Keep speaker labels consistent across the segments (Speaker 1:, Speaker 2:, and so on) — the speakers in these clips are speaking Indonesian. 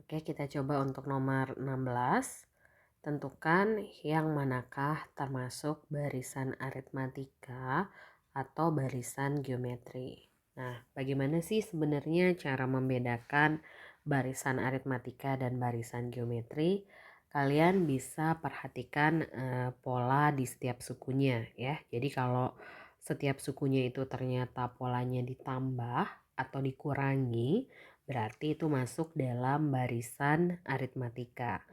Speaker 1: Oke, kita coba untuk nomor 16. Tentukan yang manakah termasuk barisan aritmatika atau barisan geometri. Nah, bagaimana sih sebenarnya cara membedakan barisan aritmatika dan barisan geometri? Kalian bisa perhatikan pola di setiap sukunya ya. Jadi kalau setiap sukunya itu ternyata polanya ditambah atau dikurangi, berarti itu masuk dalam barisan aritmatika.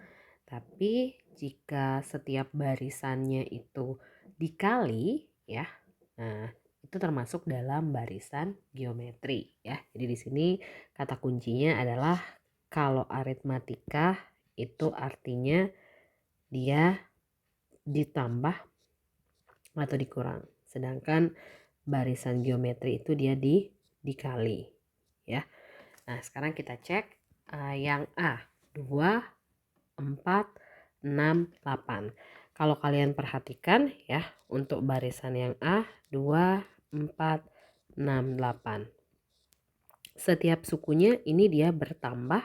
Speaker 1: Tapi jika setiap barisannya itu dikali ya, nah itu termasuk dalam barisan geometri ya. Jadi di sini kata kuncinya adalah kalau aritmatika itu artinya dia ditambah atau dikurang. Sedangkan barisan geometri itu dia dikali ya. Nah, sekarang kita cek yang A, 2, 4, 6, 8. Kalau kalian perhatikan ya, untuk barisan yang A, 2, 4, 6, 8. Setiap sukunya ini dia bertambah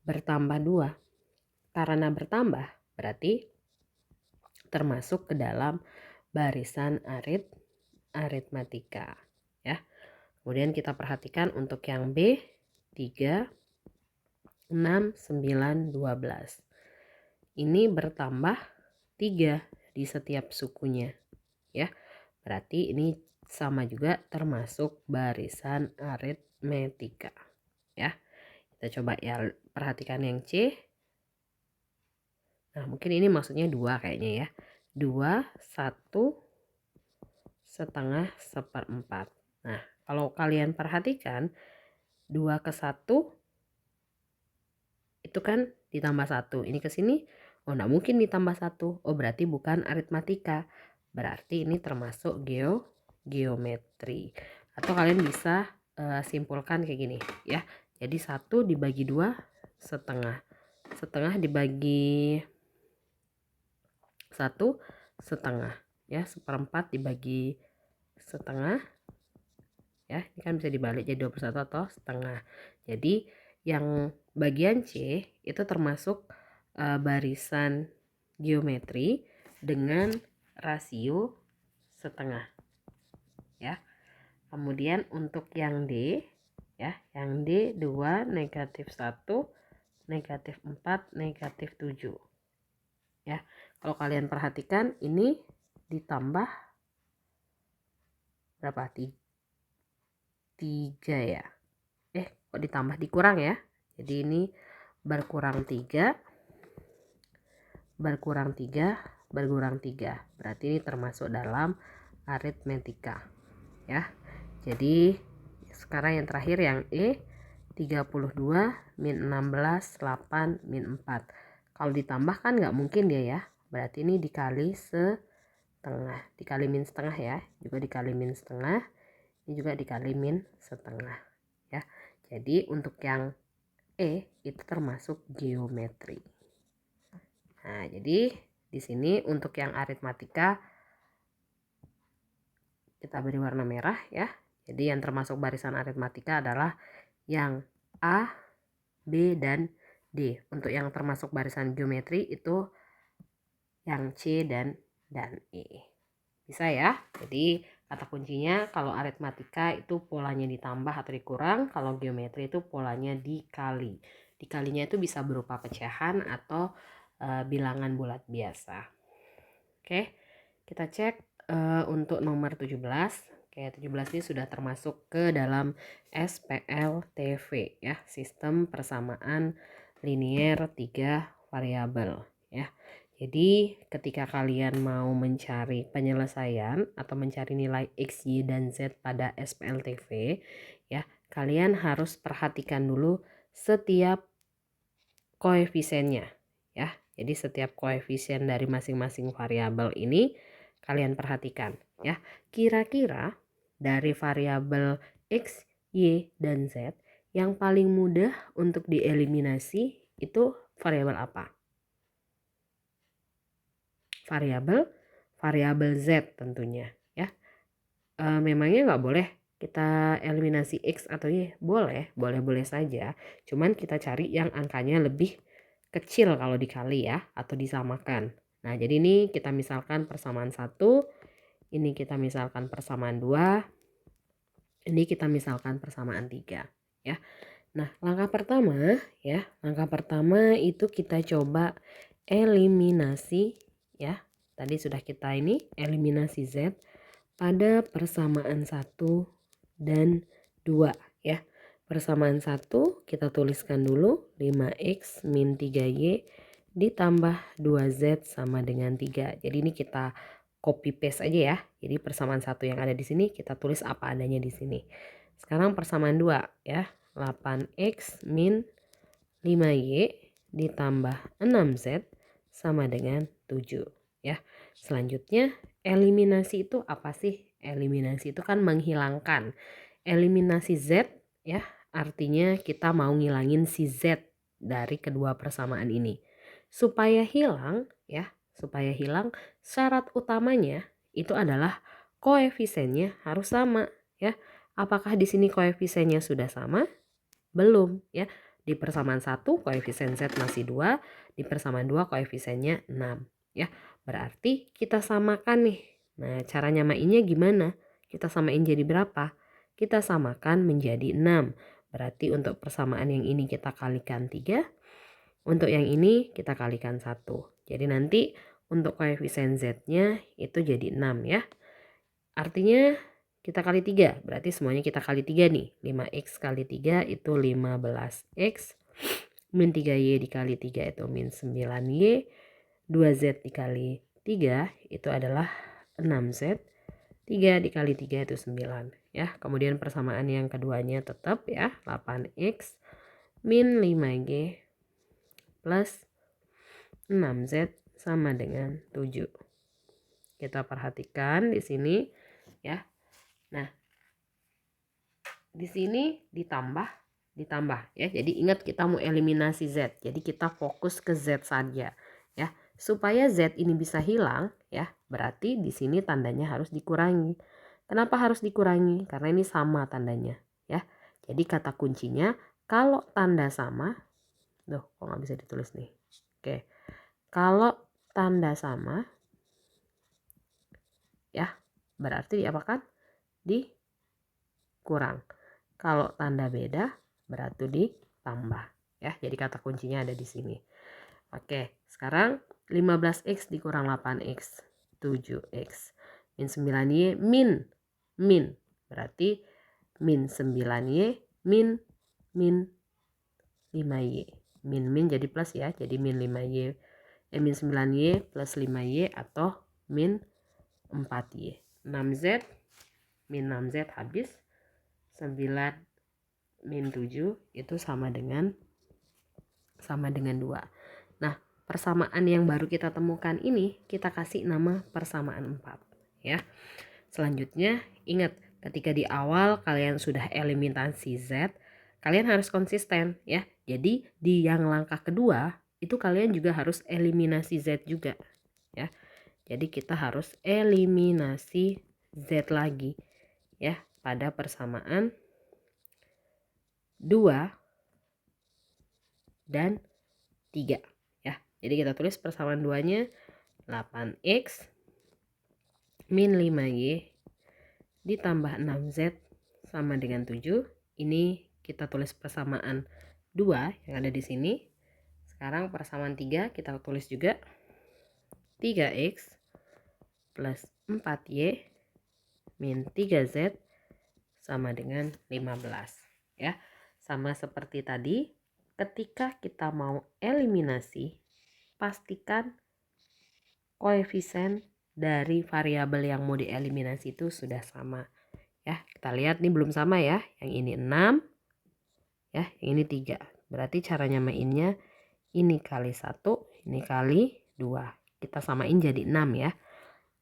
Speaker 1: 2. Karena bertambah berarti termasuk ke dalam barisan aritmatika ya. Kemudian kita perhatikan untuk yang B, 3, 6, 9, 12. Ini bertambah 3 di setiap sukunya ya. Berarti ini sama juga termasuk barisan aritmetika ya. Kita coba ya perhatikan yang C. Nah, mungkin ini maksudnya 2 kayaknya ya. 2, 1, setengah, seperempat. Nah, kalau kalian perhatikan 2 ke 1 itu kan ditambah 1. Ini ke sini, oh enggak mungkin ditambah 1. Oh berarti bukan aritmatika. Berarti ini termasuk geometri. Atau kalian bisa simpulkan kayak gini ya. Jadi 1 dibagi 2 setengah. Setengah dibagi 1 setengah. Ya, seperempat dibagi setengah. Ya, ini kan bisa dibalik jadi 21 atau setengah. Jadi yang bagian C itu termasuk barisan geometri dengan rasio setengah ya. Kemudian untuk yang D ya, yang D 2, negatif 1, negatif 4, negatif 7 ya. Kalau kalian perhatikan ini ditambah berapa? 3 ya. Kok ditambah dikurang ya. Jadi ini berkurang 3, berkurang 3, berkurang 3. Berarti ini termasuk dalam aritmetika ya. Jadi sekarang yang terakhir yang E, 32 min 16, 8 min 4. Kalau ditambah kan nggak mungkin dia ya. Berarti ini dikali setengah. Dikali min setengah ya. Juga dikali min setengah. Ini juga dikali min setengah ya. Jadi untuk yang E itu termasuk geometri. Nah, jadi di sini untuk yang aritmatika kita beri warna merah ya. Jadi yang termasuk barisan aritmatika adalah yang A, B, dan D. Untuk yang termasuk barisan geometri itu yang C dan E. Bisa ya? Jadi kata kuncinya kalau aritmatika itu polanya ditambah atau dikurang, kalau geometri itu polanya dikali. Dikalinya itu bisa berupa pecahan atau bilangan bulat biasa. Oke, kita cek untuk nomor 17. Oke, 17 ini sudah termasuk ke dalam SPLTV ya, sistem persamaan linier 3 variabel ya. Jadi ketika kalian mau mencari penyelesaian atau mencari nilai X, Y, dan Z pada SPLTV ya, kalian harus perhatikan dulu setiap koefisiennya ya. Jadi setiap koefisien dari masing-masing variabel ini kalian perhatikan ya. Kira-kira dari variabel X, Y, dan Z yang paling mudah untuk dieliminasi itu variabel apa? Variabel Z tentunya ya. Memangnya nggak boleh kita eliminasi X atau Y? Boleh saja. Cuman kita cari yang angkanya lebih kecil kalau dikali ya, atau disamakan. Nah, jadi ini kita misalkan persamaan 1, ini kita misalkan persamaan 2, ini kita misalkan persamaan 3 ya. Nah, langkah pertama itu kita coba eliminasi ya. Tadi sudah kita ini eliminasi Z pada persamaan 1 dan 2 ya. Persamaan 1 kita tuliskan dulu 5X min 3Y ditambah 2Z sama dengan 3. Jadi ini kita copy paste aja ya. Jadi persamaan 1 yang ada di sini kita tulis apa adanya di sini. Sekarang persamaan 2 ya. 8X min 5Y ditambah 6Z sama dengan 7 ya. Selanjutnya eliminasi itu apa sih? Eliminasi itu kan menghilangkan. Eliminasi Z ya, artinya kita mau ngilangin si Z dari kedua persamaan ini. Supaya hilang ya, syarat utamanya itu adalah koefisiennya harus sama ya. Apakah di sini koefisiennya sudah sama? Belum ya. Di persamaan 1 koefisien Z masih 2, di persamaan 2 koefisiennya 6 ya. Berarti kita samakan nih. Nah, cara nyamainnya gimana? Kita samain jadi berapa? Kita samakan menjadi 6. Berarti untuk persamaan yang ini kita kalikan 3. Untuk yang ini kita kalikan 1. Jadi nanti untuk koefisien Z-nya itu jadi 6 ya. Artinya kita kali 3. Berarti semuanya kita kali 3 nih. 5X kali 3 itu 15X. Min 3Y dikali 3 itu min 9Y. 2Z dikali 3 itu adalah 6Z. 3 dikali 3 itu 9 ya. Kemudian persamaan yang keduanya tetap ya, 8X min 5Y plus 6Z sama dengan 7. Kita perhatikan di sini ya. Nah, di sini ditambah ya. Jadi ingat kita mau eliminasi Z. Jadi kita fokus ke Z saja ya. Supaya Z ini bisa hilang ya, berarti di sini tandanya harus dikurangi. Kenapa harus dikurangi? Karena ini sama tandanya ya. Jadi kata kuncinya kalau tanda sama, kok nggak bisa ditulis nih. Oke, kalau tanda sama ya, berarti diapakan? Dikurang. Kalau tanda beda berarti ditambah ya. Jadi kata kuncinya ada di sini. Oke, sekarang 15X dikurang 8X, 7X. Min 9Y min. Berarti min 9Y min 5Y. Min jadi plus ya. Jadi min 5Y. Min 9Y plus 5Y atau min 4Y. 6Z min 6Z habis. 9 min 7 itu sama dengan 2. Nah, persamaan yang baru kita temukan ini kita kasih nama persamaan 4 ya. Selanjutnya ingat ketika di awal kalian sudah eliminasi Z, kalian harus konsisten ya. Jadi di yang langkah kedua itu kalian juga harus eliminasi Z juga ya. Jadi kita harus eliminasi Z lagi ya pada persamaan 2 dan 3 ya. Jadi kita tulis persamaan 2-nya 8X min 5Y ditambah 6Z sama dengan 7. Ini kita tulis persamaan 2 yang ada di sini. Sekarang persamaan 3 kita tulis juga 3X plus 4Y min 3Z sama dengan 15 ya. Sama seperti tadi, ketika kita mau eliminasi, pastikan koefisien dari variabel yang mau dieliminasi itu sudah sama ya. Kita lihat nih belum sama ya. Yang ini 6 ya, yang ini 3. Berarti cara nyamainnya ini kali 1, ini kali 2. Kita samain jadi 6 ya.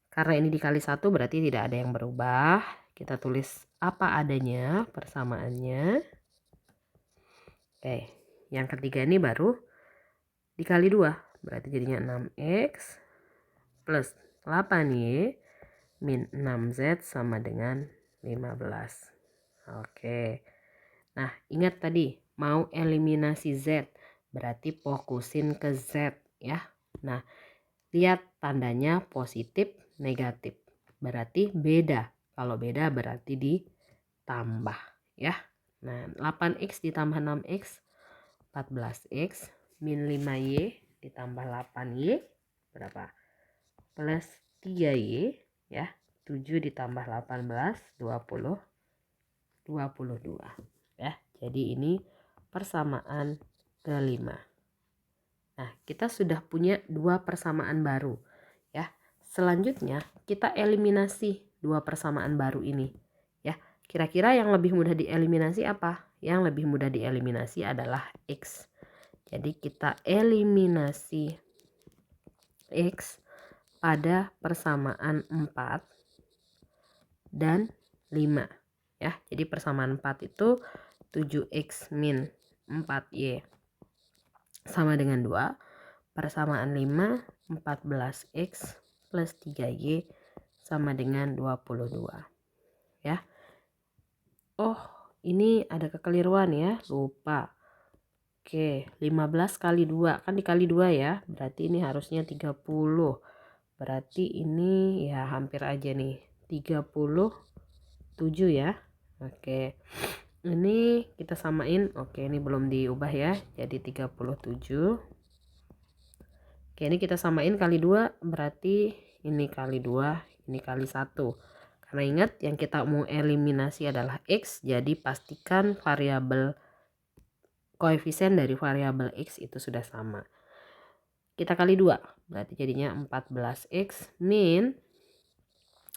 Speaker 1: Karena ini dikali 1 berarti tidak ada yang berubah. Kita tulis apa adanya persamaannya. Oke, yang ketiga ini baru dikali 2. Berarti jadinya 6X plus 8Y min 6Z sama dengan 15. Oke. Nah, ingat tadi mau eliminasi Z, berarti fokusin ke Z ya. Nah, lihat tandanya positif, negatif. Berarti beda. Kalau beda berarti ditambah ya. Nah, 8X ditambah 6X 14X min 5Y ditambah 8Y berapa? Plus 3Y ya. 7 ditambah 18 20 22 ya. Jadi ini persamaan kelima. Nah, kita sudah punya dua persamaan baru ya. Selanjutnya kita eliminasi dua persamaan baru ini ya. Kira-kira yang lebih mudah dieliminasi apa? Yang lebih mudah dieliminasi adalah X. Jadi kita eliminasi X pada persamaan 4 dan 5 ya. Jadi persamaan 4 itu 7X min 4Y sama dengan 2. Persamaan 5 14X plus 3Y sama dengan 22 ya. Oh, ini ada kekeliruan ya, lupa. Oke, 15 kali 2 kan dikali 2 ya. Berarti ini harusnya 30. Berarti ini ya hampir aja nih 37 ya. Oke. Ini kita samain. Oke, ini belum diubah ya. Jadi 37. Oke, ini kita samain kali 2 berarti ini kali 2, ini kali 1. Karena ingat yang kita mau eliminasi adalah X, jadi pastikan variabel koefisien dari variabel X itu sudah sama. Kita kali 2, berarti jadinya 14X min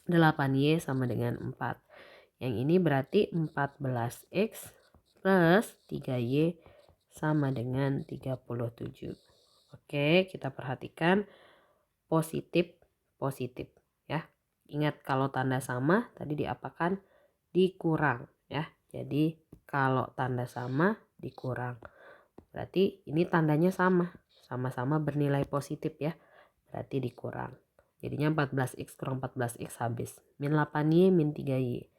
Speaker 1: 8Y sama dengan 4. Yang ini berarti 14X plus 3Y sama dengan 37. Oke, kita perhatikan positif ya. Ingat kalau tanda sama tadi diapakan? Dikurang ya. Jadi kalau tanda sama dikurang. Berarti ini tandanya sama-sama bernilai positif ya. Berarti dikurang. Jadinya 14X kurang 14X habis. Min 8Y min 3Y.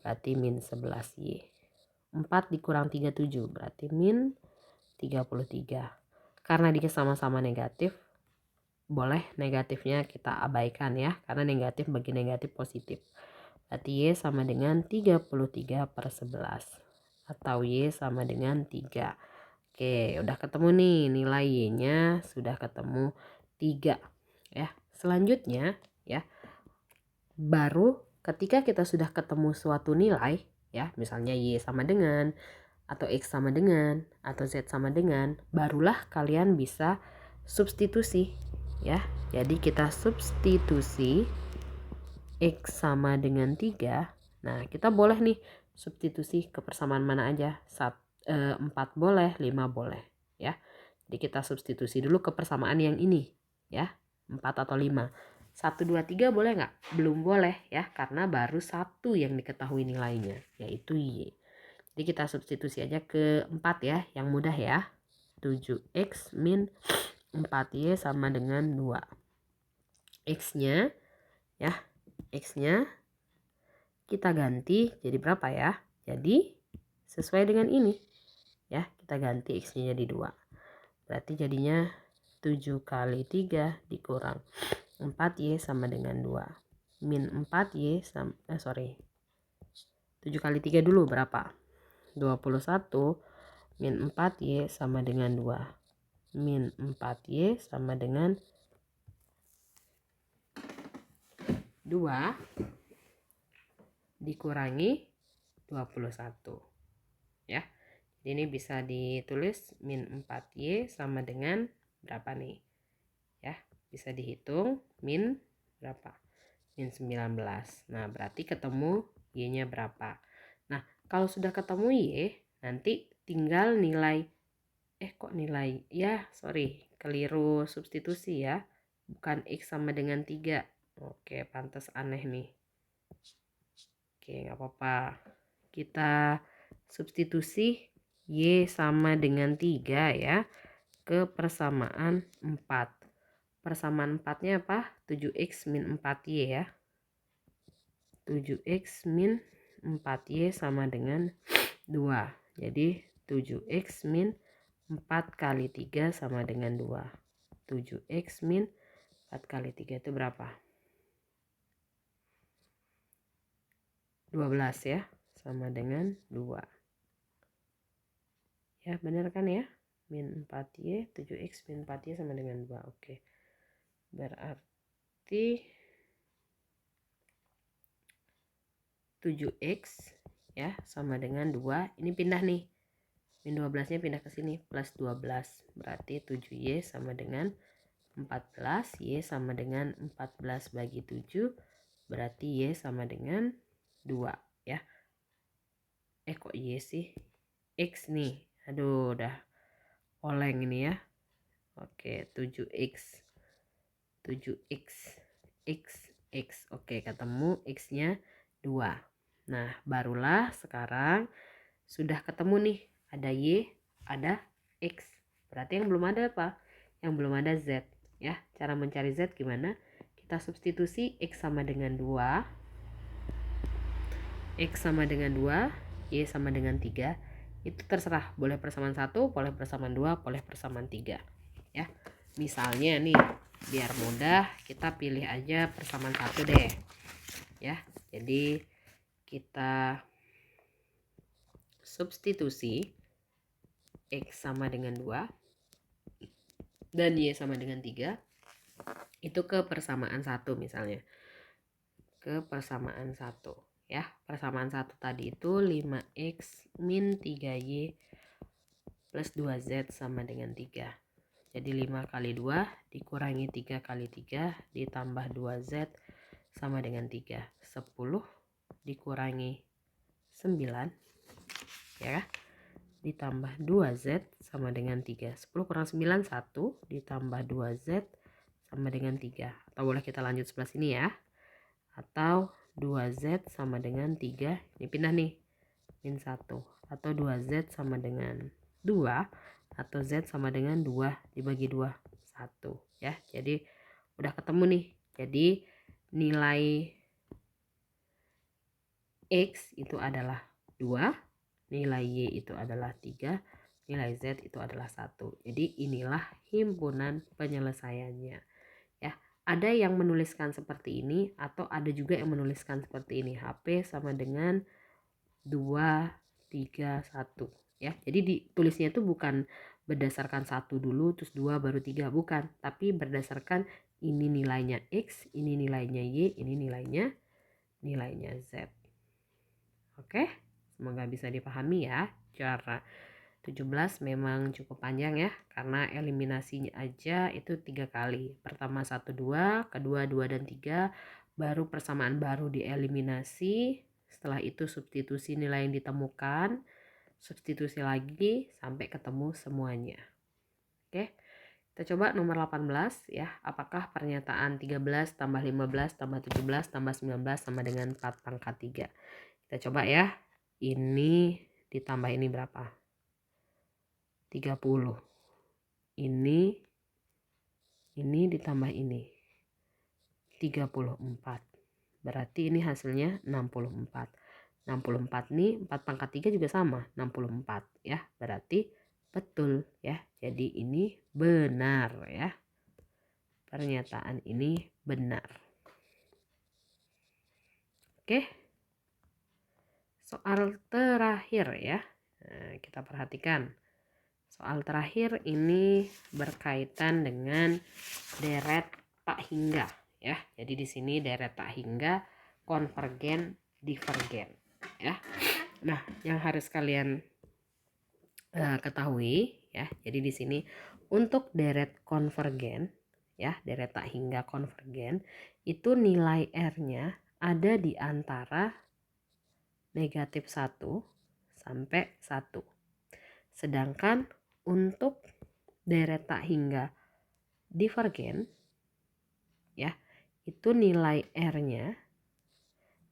Speaker 1: Berarti min 11Y. 4 dikurang 37 berarti min 33. Karena dia sama-sama negatif, boleh negatifnya kita abaikan ya. Karena negatif bagi negatif positif. Berarti Y sama dengan 33/11. Atau Y sama dengan 3. Oke, udah ketemu nih nilai Y-nya sudah ketemu 3 ya. Selanjutnya ya, baru ketika kita sudah ketemu suatu nilai ya, misalnya Y sama dengan atau X sama dengan atau Z sama dengan, barulah kalian bisa substitusi ya. Jadi kita substitusi X sama dengan 3. Nah, kita boleh nih substitusi ke persamaan mana aja. 4 boleh, 5 boleh ya. Jadi kita substitusi dulu ke persamaan yang ini ya. 4 atau 5. 1, 2, 3 boleh nggak? Belum boleh ya, karena baru 1 yang diketahui nilainya, yaitu Y. Jadi kita substitusi aja ke 4 ya, yang mudah ya. 7X min 4Y sama dengan 2. X-nya ya, X-nya kita ganti jadi berapa ya? Jadi sesuai dengan ini ya, kita ganti X-nya jadi 2. Berarti jadinya 7 kali 3 dikurang 4Y sama dengan 2. Min 4Y sama 7 kali 3 dulu berapa? 21 min 4Y sama dengan 2. Min 4Y sama dengan 2 dikurangi 21 ya. Jadi ini bisa ditulis min 4Y sama dengan berapa nih ya, bisa dihitung min berapa, min 19. Nah berarti ketemu Y nya berapa. Nah kalau sudah ketemu Y, nanti tinggal nilai keliru substitusi ya, bukan X sama dengan 3. Oke, pantas aneh nih. Oke, nggak apa-apa. Kita substitusi Y sama dengan 3 ya ke persamaan 4. Persamaan 4-nya apa? 7X min 4Y ya. 7X min 4Y sama dengan 2. Jadi 7X min 4 kali 3 sama dengan 2. 7X min 4 kali 3 itu berapa? 12 ya, sama dengan 2. Ya benar kan ya? Min 4Y, 7X min 4Y sama dengan 2. Oke. Berarti 7X ya sama dengan 2. Ini pindah nih. Min 12 nya pindah ke sini plus 12. Berarti 7Y sama dengan 14. Y sama dengan 14 bagi 7. Berarti Y sama dengan 2 ya. Kok Y sih? X nih. Aduh udah oleng ini ya. Oke 7X. 7X. X. Oke ketemu X nya 2. Nah barulah sekarang sudah ketemu nih. Ada Y, ada X. Berarti yang belum ada apa? Yang belum ada Z. Ya, cara mencari Z gimana? Kita substitusi X sama dengan 2. X sama dengan 2. Y sama dengan 3. Itu terserah. Boleh persamaan 1, boleh persamaan 2, boleh persamaan 3. Ya, misalnya nih, biar mudah kita pilih aja persamaan 1 deh. Ya, jadi kita substitusi X sama dengan 2 dan Y sama dengan 3 itu ke persamaan 1 misalnya. Ke persamaan 1 ya. Persamaan 1 tadi itu 5X min 3Y plus 2Z sama dengan 3. Jadi 5 kali 2 dikurangi 3 kali 3 ditambah 2Z sama dengan 3. 10 dikurangi 9 ya, ditambah 2Z sama dengan 3. 10 kurang 9 1 ditambah 2Z sama dengan 3. Atau boleh kita lanjut sebelah sini ya. Atau 2Z sama dengan 3. Ini pindah nih. Min 1. Atau 2Z sama dengan 2. Atau Z sama dengan 2 dibagi 2. 1 ya. Jadi udah ketemu nih. Jadi nilai X itu adalah 2. Nilai Y itu adalah 3. Nilai Z itu adalah 1. Jadi inilah himpunan penyelesaiannya. Ya, ada yang menuliskan seperti ini atau ada juga yang menuliskan seperti ini. HP sama dengan 2, 3, 1. Ya, jadi ditulisnya itu bukan berdasarkan 1 dulu terus 2 baru 3, bukan, tapi berdasarkan ini nilainya X, ini nilainya Y, ini nilainya Z. Oke, semoga bisa dipahami ya. Cara 17 memang cukup panjang ya, karena eliminasinya aja itu 3 kali. Pertama 1, 2, kedua 2 dan 3, baru persamaan baru dieliminasi. Setelah itu substitusi nilai yang ditemukan, substitusi lagi sampai ketemu semuanya. Oke, kita coba nomor 18 ya. Apakah pernyataan 13 tambah 15 tambah 17 tambah 19 sama dengan 4 pangkat 3? Kita coba ya. Ini ditambah ini berapa? 30. Ini ditambah ini 34. Berarti ini hasilnya 64. 64 nih 4 pangkat 3 juga sama 64 ya. Berarti betul ya. Jadi ini benar ya. Pernyataan ini benar. Oke. Soal terakhir ya. Nah, kita perhatikan. Soal terakhir ini berkaitan dengan deret tak hingga ya. Jadi di sini deret tak hingga, konvergen, divergen ya. Nah, yang harus kalian ketahui ya. Jadi di sini untuk deret konvergen ya, deret tak hingga konvergen itu nilai R-nya ada di antara negatif 1 sampai 1. Sedangkan untuk deret tak hingga divergen ya, itu nilai R-nya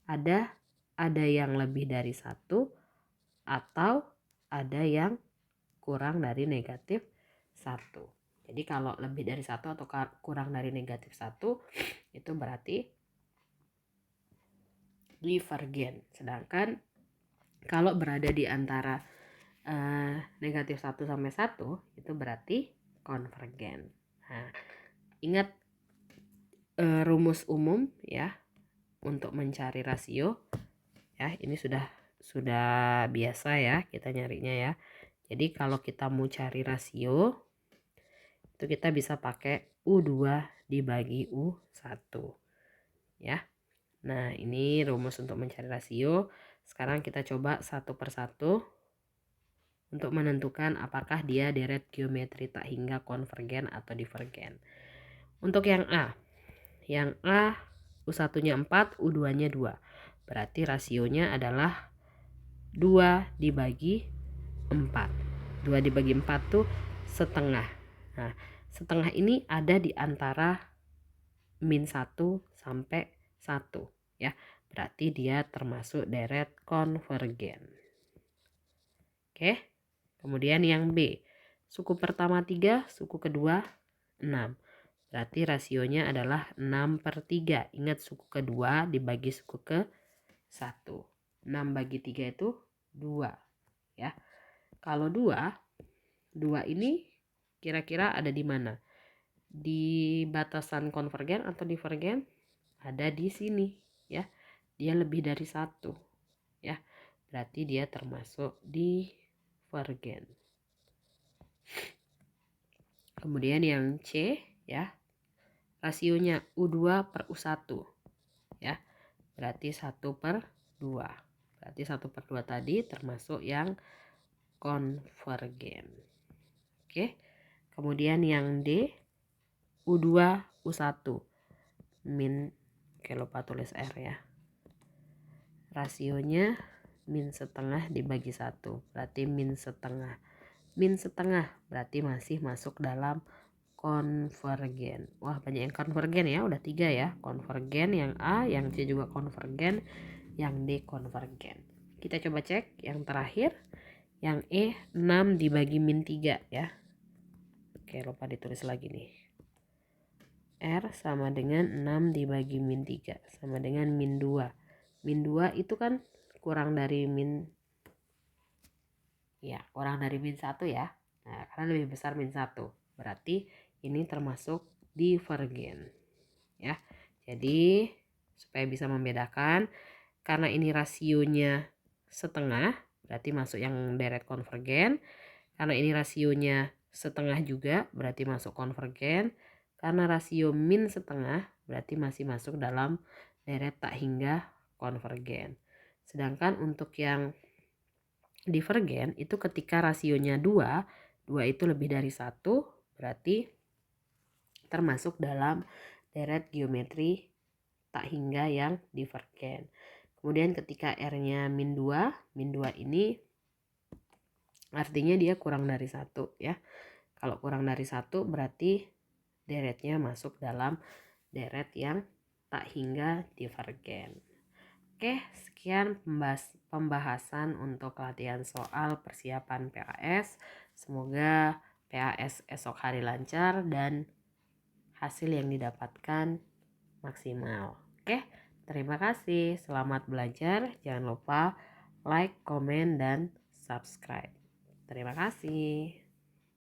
Speaker 1: ada yang lebih dari 1 atau ada yang kurang dari negatif 1. Jadi kalau lebih dari 1 atau kurang dari negatif 1 itu berarti divergen. Sedangkan kalau berada di antara negatif 1 sampai 1 itu berarti konvergen. Nah, ingat rumus umum ya untuk mencari rasio ya, ini sudah biasa ya kita nyarinya ya. Jadi kalau kita mau cari rasio itu kita bisa pakai U2 dibagi U1 ya. Nah, ini rumus untuk mencari rasio. Sekarang kita coba satu persatu untuk menentukan apakah dia deret geometri tak hingga konvergen atau divergen. Untuk yang A U1-nya 4, U2-nya 2. Berarti rasionya adalah 2 dibagi 4. 2 dibagi 4 tuh setengah. Nah, setengah ini ada di antara min 1 sampai 1 ya. Berarti dia termasuk deret konvergen. Oke. Kemudian yang B. Suku pertama 3, suku kedua 6. Berarti rasionya adalah 6/3. Ingat suku kedua dibagi suku ke 1. 6 bagi 3 itu 2 ya. Kalau 2 ini kira-kira ada di mana? Di batasan konvergen atau divergen? Ada di sini ya. Dia lebih dari 1 ya. Berarti dia termasuk divergen. Kemudian yang C ya. Rasionya U2 per U1 ya. Berarti 1/2. Berarti 1/2 tadi termasuk yang konvergen. Oke. Kemudian yang D U2 U1 min, oke lupa tulis R ya. Rasionya min setengah dibagi 1. Berarti min setengah. Min setengah berarti masih masuk dalam konvergen. Wah, banyak yang konvergen ya, udah 3 ya. Konvergen yang A, yang C juga konvergen, yang D konvergen. Kita coba cek yang terakhir. Yang E 6 dibagi min 3 ya. Oke, lupa ditulis lagi nih. R sama dengan 6 dibagi min 3 sama dengan min 2. Min 2 itu kan kurang dari min 1 ya. Nah, karena lebih besar min 1. Berarti ini termasuk divergen ya. Jadi supaya bisa membedakan, karena ini rasionya setengah berarti masuk yang deret konvergen. Karena ini rasionya setengah juga berarti masuk konvergen. Karena rasio min setengah berarti masih masuk dalam deret tak hingga konvergen. Sedangkan untuk yang divergen itu ketika rasionya 2 itu lebih dari 1 berarti termasuk dalam deret geometri tak hingga yang divergen. Kemudian ketika R-nya min 2 ini artinya dia kurang dari 1 ya. Kalau kurang dari 1 berarti deretnya masuk dalam deret yang tak hingga divergen. Oke, sekian pembahasan untuk latihan soal persiapan PAS. Semoga PAS esok hari lancar dan hasil yang didapatkan maksimal. Oke, terima kasih. Selamat belajar. Jangan lupa like, komen, dan subscribe. Terima kasih.